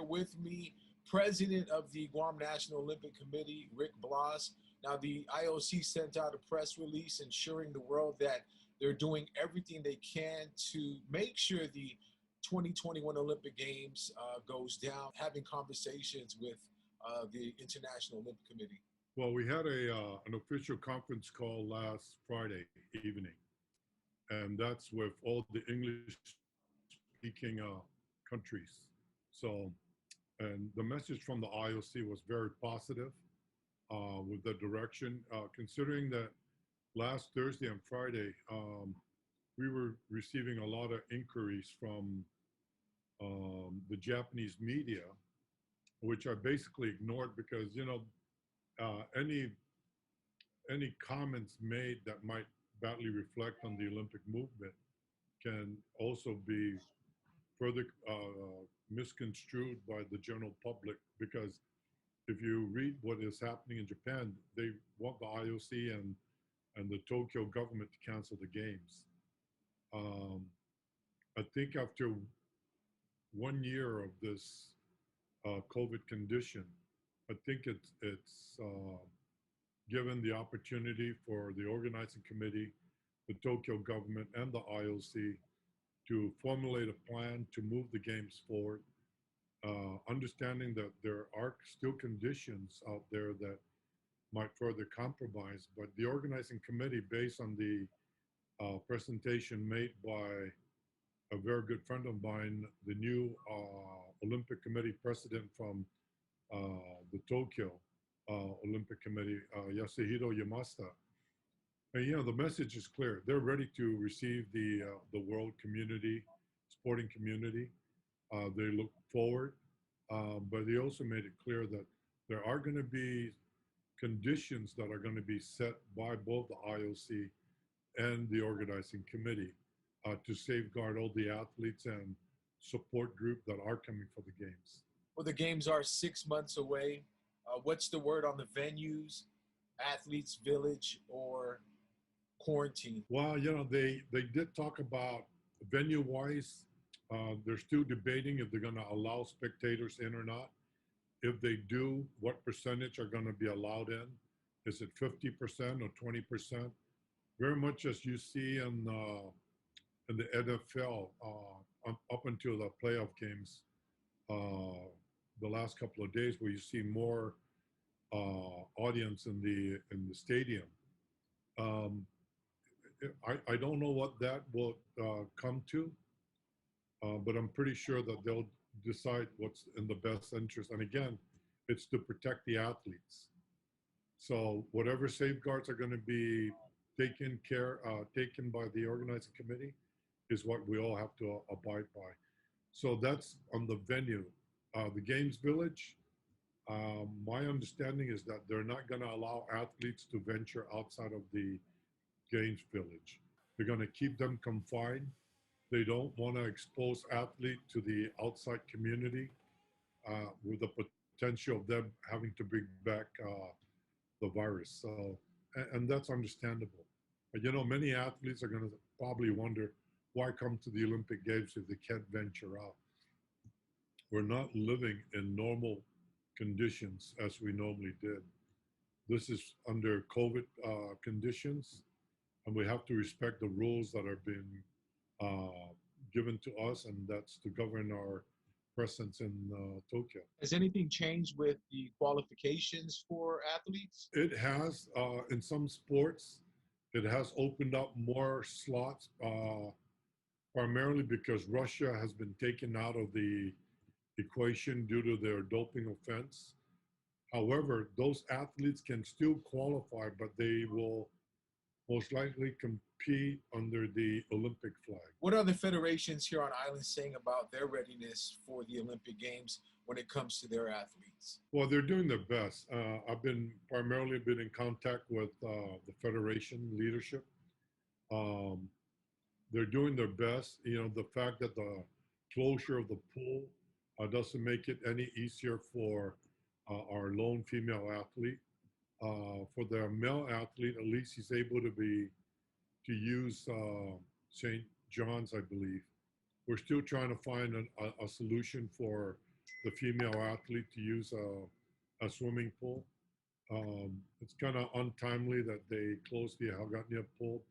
with me President of the Guam National Olympic Committee, Ric Blas. Now, the IOC sent out a press release ensuring the world that they're doing everything they can to make sure the 2021 Olympic Games goes down, having conversations with the International Olympic Committee. Well, we had an official conference call last Friday evening, and that's with all the English-speaking countries. So, and the message from the IOC was very positive with the direction, considering that last Thursday and Friday, we were receiving a lot of inquiries from the Japanese media, which I basically ignored because, you know, any comments made that might badly reflect on the Olympic movement can also be further misconstrued by the general public, because if you read what is happening in Japan, they want the IOC and the Tokyo government to cancel the games. I think after 1 year of this COVID condition, I think it's given the opportunity for the organizing committee, the Tokyo government, and the IOC to formulate a plan to move the games forward, understanding that there are still conditions out there that might further compromise. But the organizing committee, based on the presentation made by a very good friend of mine, the new Olympic Committee president from the Tokyo Olympic Committee, Yasuhiro Yamashita. And, you know, the message is clear. They're ready to receive the world community, sporting community. They look forward, but they also made it clear that there are going to be conditions that are going to be set by both the IOC and the organizing committee to safeguard all the athletes and support group that are coming for the games. Well, the games are 6 months away. What's the word on the venues, athletes village or quarantine? Well, you know, they did talk about venue-wise. They're still debating if they're going to allow spectators in or not. If they do, what percentage are going to be allowed in? Is it 50% or 20%? Very much as you see in the NFL up until the playoff games, the last couple of days, where you see more audience in the stadium. I don't know what that will come to, but I'm pretty sure that they'll decide what's in the best interest. And again, it's to protect the athletes. So whatever safeguards are going to be taken by the organizing committee is what we all have to abide by. So that's on the venue. The Games Village, my understanding is that they're not going to allow athletes to venture outside of the Games Village. They're going to keep them confined. They don't want to expose athletes to the outside community with the potential of them having to bring back the virus. So, and that's understandable. But, you know, many athletes are going to probably wonder, why come to the Olympic Games if they can't venture out? We're not living in normal conditions as we normally did. This is under COVID conditions, and we have to respect the rules that are being given to us, and that's to govern our presence in Tokyo. Has anything changed with the qualifications for athletes? It has, in some sports, it has opened up more slots, primarily because Russia has been taken out of the equation due to their doping offense. However, those athletes can still qualify, but they will most likely compete under the Olympic flag. What are the federations here on island saying about their readiness for the Olympic Games when it comes to their athletes? Well, they're doing their best. I've primarily been in contact with the federation leadership. They're doing their best. You know, the fact that the closure of the pool doesn't make it any easier for our lone female athlete. For the male athlete, at least he's able to use St. John's, I believe. We're still trying to find a solution for the female athlete to use a swimming pool. It's kind of untimely that they closed the Hagåtña pool,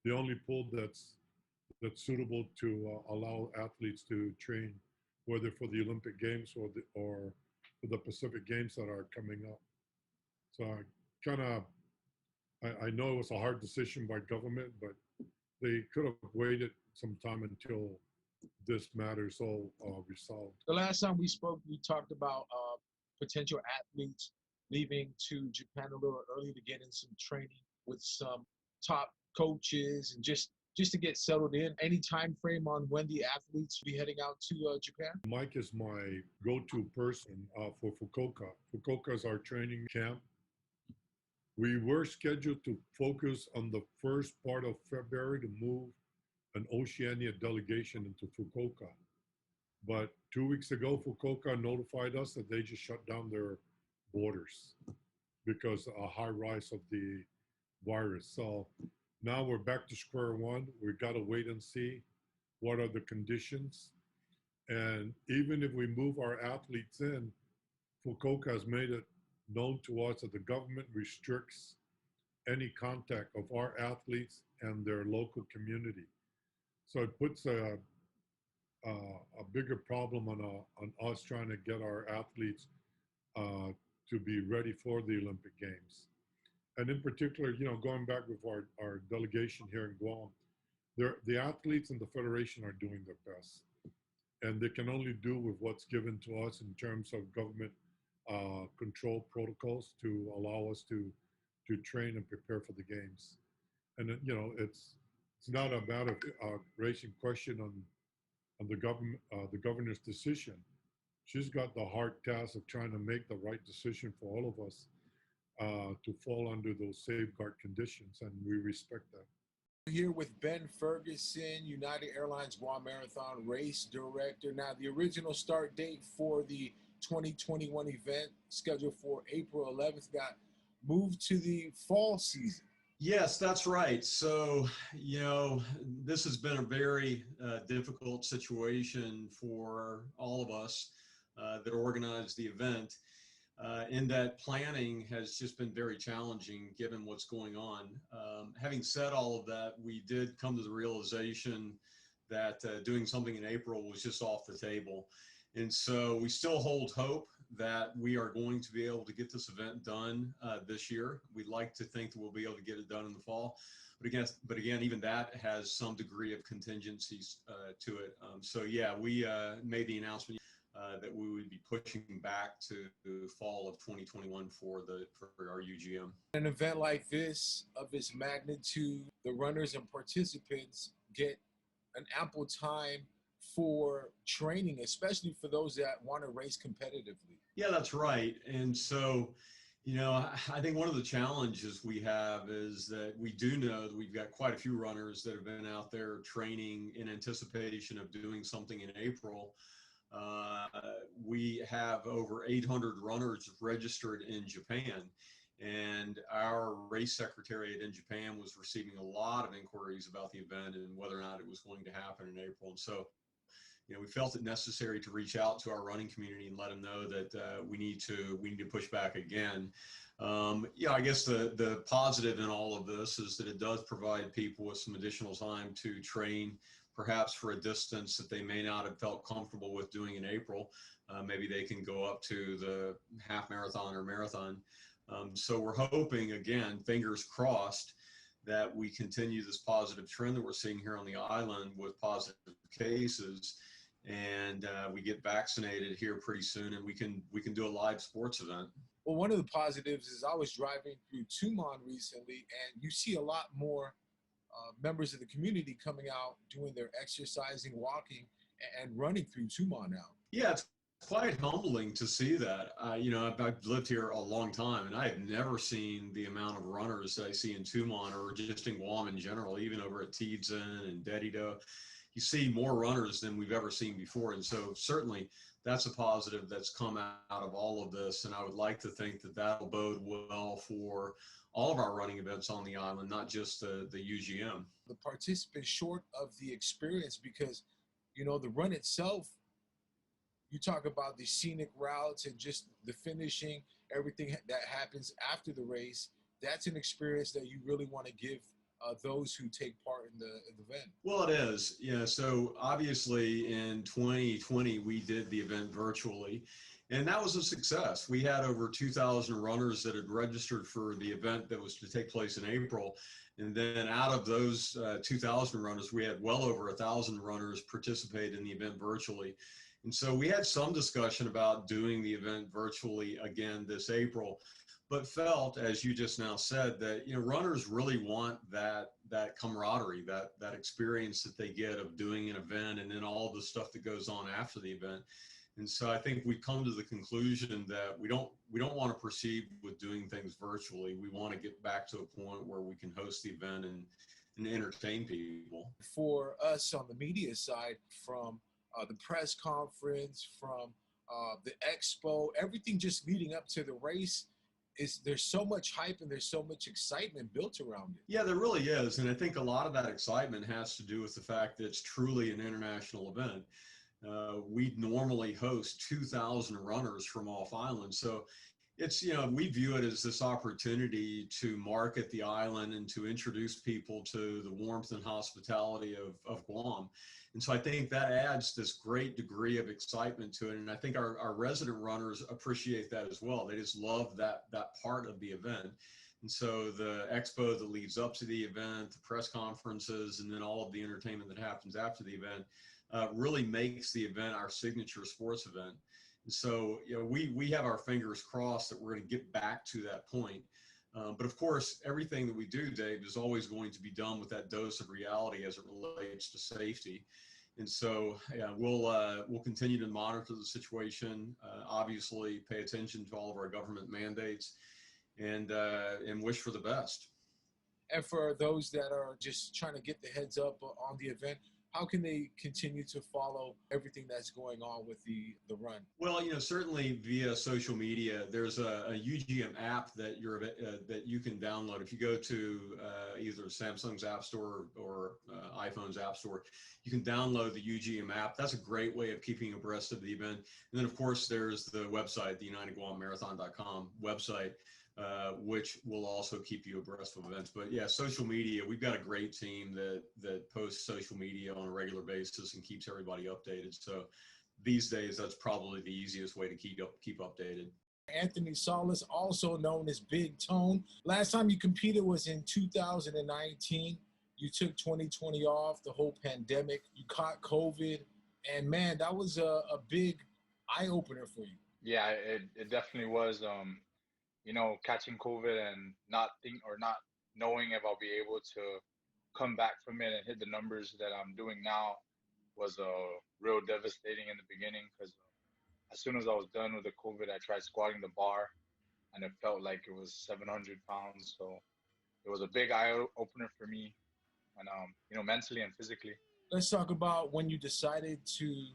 the only pool that's suitable to allow athletes to train, whether for the Olympic Games or for the Pacific Games that are coming up. So I know it was a hard decision by government, but they could have waited some time until this matter is all resolved. The last time we spoke, we talked about potential athletes leaving to Japan a little early to get in some training with some top coaches and just to get settled in. Any time frame on when the athletes will be heading out to Japan? Mike is my go-to person for Fukuoka. Fukuoka is our training camp. We were scheduled to focus on the first part of February to move an Oceania delegation into Fukuoka. But 2 weeks ago, Fukuoka notified us that they just shut down their borders because a high rise of the virus. So now we're back to square one. We've got to wait and see what are the conditions. And even if we move our athletes in, Fukuoka has made it known to us that the government restricts any contact of our athletes and their local community. So it puts a bigger problem on us trying to get our athletes to be ready for the Olympic Games. And in particular, going back with our delegation here in Guam, the athletes and the federation are doing their best. And they can only do with what's given to us in terms of government control protocols to allow us to train and prepare for the games. And it's not a matter of raising question on the government, the governor's decision. She's got the hard task of trying to make the right decision for all of us to fall under those safeguard conditions, and we respect that. Here with Ben Ferguson, United Airlines Guam Marathon race director. Now, the original start date for the 2021 event, scheduled for April 11th, got moved to the fall season. Yes, that's right. So, this has been a very difficult situation for all of us that organized the event. In that planning has just been very challenging given what's going on. Having said all of that, we did come to the realization that doing something in April was just off the table. And so we still hold hope that we are going to be able to get this event done this year. We'd like to think that we'll be able to get it done in the fall. But again, even that has some degree of contingencies to it. So yeah, we made the announcement that we would be pushing back to the fall of 2021 for our UGM. An event like this, of its magnitude, the runners and participants get an ample time for training, especially for those that want to race competitively. Yeah, that's right. And so, I think one of the challenges we have is that we do know that we've got quite a few runners that have been out there training in anticipation of doing something in April. We have over 800 runners registered in Japan, and our race secretariat in Japan was receiving a lot of inquiries about the event and whether or not it was going to happen in April. And so, we felt it necessary to reach out to our running community and let them know that we need to push back again. I guess the positive in all of this is that it does provide people with some additional time to train, perhaps for a distance that they may not have felt comfortable with doing in April. Maybe they can go up to the half marathon or marathon. So we're hoping, again, fingers crossed, that we continue this positive trend that we're seeing here on the island with positive cases, and we get vaccinated here pretty soon, and we can do a live sports event. Well, one of the positives is I was driving through Tumon recently, and you see a lot more members of the community coming out doing their exercising, walking, and running through Tumon now. Yeah, it's quite humbling to see that. I've lived here a long time, and I have never seen the amount of runners that I see in Tumon or just in Guam in general, even over at Tidzin and Dedido. You see more runners than we've ever seen before. And so certainly that's a positive that's come out of all of this. And I would like to think that that'll bode well for all of our running events on the island, not just the UGM. The participants short of the experience because, the run itself You talk about the scenic routes and just the finishing, everything that happens after the race. That's an experience that you really want to give those who take part in the event. Well, it is. Yeah. So obviously in 2020, we did the event virtually, and that was a success. We had over 2,000 runners that had registered for the event that was to take place in April. And then out of those 2,000 runners, we had well over 1,000 runners participate in the event virtually. And so we had some discussion about doing the event virtually again this April, but felt, as you just now said, that runners really want that camaraderie, that experience that they get of doing an event, and then all the stuff that goes on after the event. And so I think we've come to the conclusion that we don't want to proceed with doing things virtually. We want to get back to a point where we can host the event and entertain people. For us on the media side, from the press conference, from the expo, everything just leading up to the race, there's so much hype and there's so much excitement built around it. Yeah, there really is. And I think a lot of that excitement has to do with the fact that it's truly an international event. We normally host 2,000 runners from off island. So it's, we view it as this opportunity to market the island and to introduce people to the warmth and hospitality of Guam. And so I think that adds this great degree of excitement to it. And I think our resident runners appreciate that as well. They just love that part of the event. And so the expo that leads up to the event, the press conferences, and then all of the entertainment that happens after the event really makes the event our signature sports event. And so, we have our fingers crossed that we're going to get back to that point. But of course, everything that we do, Dave, is always going to be done with that dose of reality as it relates to safety. And so, we'll continue to monitor the situation, obviously pay attention to all of our government mandates, and wish for the best. And for those that are just trying to get the heads up on the event, how can they continue to follow everything that's going on with the run? Well, certainly via social media. There's a UGM app that you can download. If you go to either Samsung's App Store or iPhone's App Store, you can download the UGM app. That's a great way of keeping abreast of the event. And then, of course, there's the website, the UnitedGuamMarathon.com website, which will also keep you abreast of events. But yeah, social media, we've got a great team that posts social media on a regular basis and keeps everybody updated. So these days, that's probably the easiest way to keep updated. Anthony Salas, also known as Big Tone. Last time you competed was in 2019. You took 2020 off, the whole pandemic. You caught COVID. And man, that was a big eye-opener for you. Yeah, it definitely was. Catching COVID and not knowing if I'll be able to come back from it and hit the numbers that I'm doing now was real devastating in the beginning, because as soon as I was done with the COVID, I tried squatting the bar and it felt like it was 700 pounds. So it was a big eye opener for me, and mentally and physically. Let's talk about when you decided to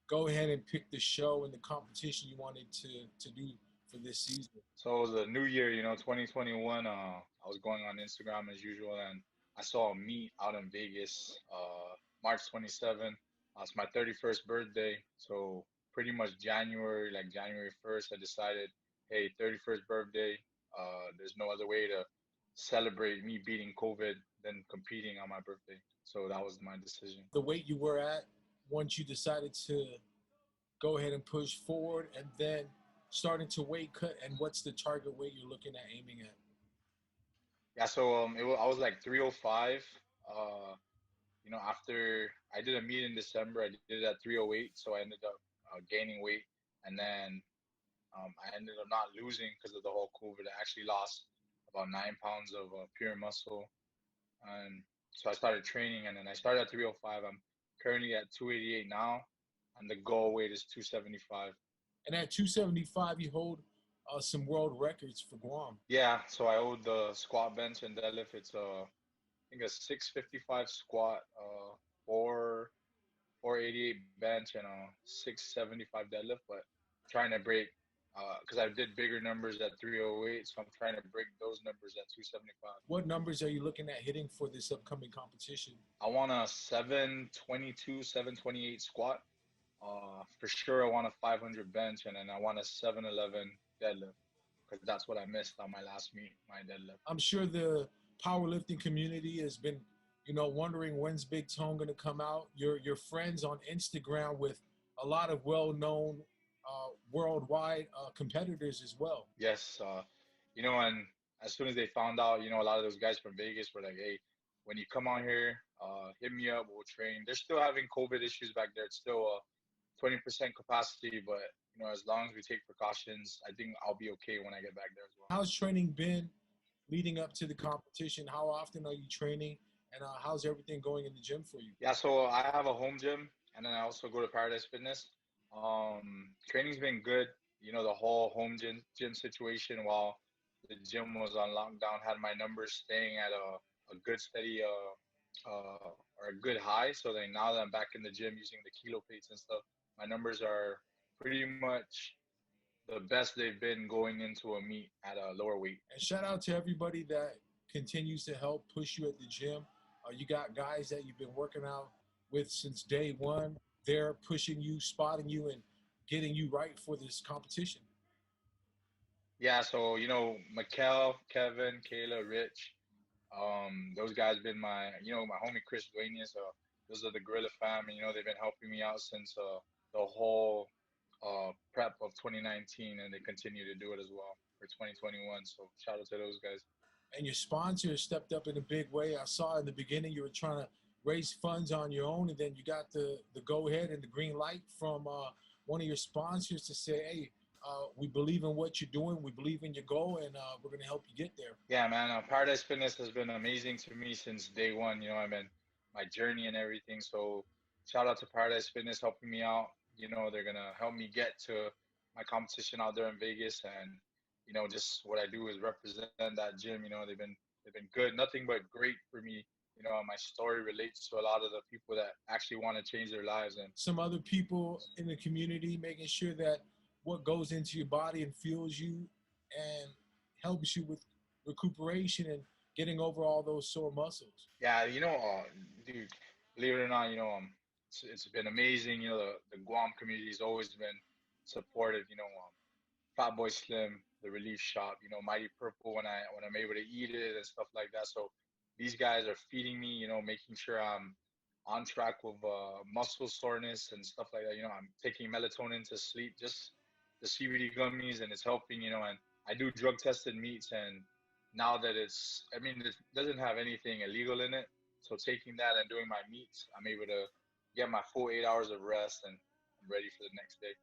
go ahead and pick the show and the competition you wanted to do for this season. So it was a new year, 2021. I was going on Instagram as usual, and I saw a meet out in Vegas, March 27. It's my 31st birthday. So pretty much January 1st, I decided, hey, 31st birthday. There's no other way to celebrate me beating COVID than competing on my birthday. So that was my decision. The weight you were at once you decided to go ahead and push forward, and then starting to weight cut, and what's the target weight you're looking at aiming at? Yeah, so I was like 305. After I did a meet in December, I did it at 308, so I ended up gaining weight, and then I ended up not losing because of the whole COVID. I actually lost about 9 pounds of pure muscle, and so I started training, and then I started at 305. I'm currently at 288 now, and the goal weight is 275. And at 275, you hold some world records for Guam. Yeah, so I hold the squat, bench, and deadlift. It's I think a 655 squat, 488 bench, and a 675 deadlift. But I'm trying to break, because I did bigger numbers at 308, so I'm trying to break those numbers at 275. What numbers are you looking at hitting for this upcoming competition? I want a 722, 728 squat, For sure, I want a 500 bench, and then I want a 711 deadlift because that's what I missed on my last meet, my deadlift. I'm sure the powerlifting community has been, wondering when's Big Tone going to come out. Your friends on Instagram with a lot of well-known worldwide competitors as well. Yes, and as soon as they found out, a lot of those guys from Vegas were like, "Hey, when you come on here, hit me up. We'll train." They're still having COVID issues back there. It's still 20% capacity, but as long as we take precautions, I think I'll be okay when I get back there as well. How's training been leading up to the competition? How often are you training, and how's everything going in the gym for you? Yeah, so I have a home gym, and then I also go to Paradise Fitness. Training's been good. The whole home gym situation while the gym was on lockdown had my numbers staying at a good steady or a good high. So then now that I'm back in the gym using the kilo plates and stuff, my numbers are pretty much the best they've been going into a meet at a lower weight. And shout out to everybody that continues to help push you at the gym. You got guys that you've been working out with since day one. They're pushing you, spotting you, and getting you right for this competition. Yeah, so Mikkel, Kevin, Kayla, Rich, those guys been my homie Chris Duenas. Those are the Gorilla fam, and they've been helping me out since the whole prep of 2019, and they continue to do it as well for 2021. So shout out to those guys. And your sponsors stepped up in a big way. I saw in the beginning you were trying to raise funds on your own, and then you got the go ahead and the green light from one of your sponsors to say, "Hey, we believe in what you're doing. We believe in your goal, and we're going to help you get there." Yeah, man. Paradise Fitness has been amazing to me since day one. I mean, my journey and everything. So shout out to Paradise Fitness helping me out. They're gonna help me get to my competition out there in Vegas, and just what I do is represent that gym. They've been good, nothing but great for me. My story relates to a lot of the people that actually want to change their lives. And some other people in the community making sure that what goes into your body and fuels you and helps you with recuperation and getting over all those sore muscles. yeah, dude, believe it or not, it's been amazing. The Guam community has always been supportive. Fat Boy Slim, the Relief Shop, Mighty Purple when I'm able to eat it and stuff like that. So these guys are feeding me, making sure I'm on track with muscle soreness and stuff like that. I'm taking melatonin to sleep, just the CBD gummies, and it's helping. And I do drug tested meats, and now that it doesn't have anything illegal in it. So taking that and doing my meats, I'm able to get my full 8 hours of rest, and I'm ready for the next day.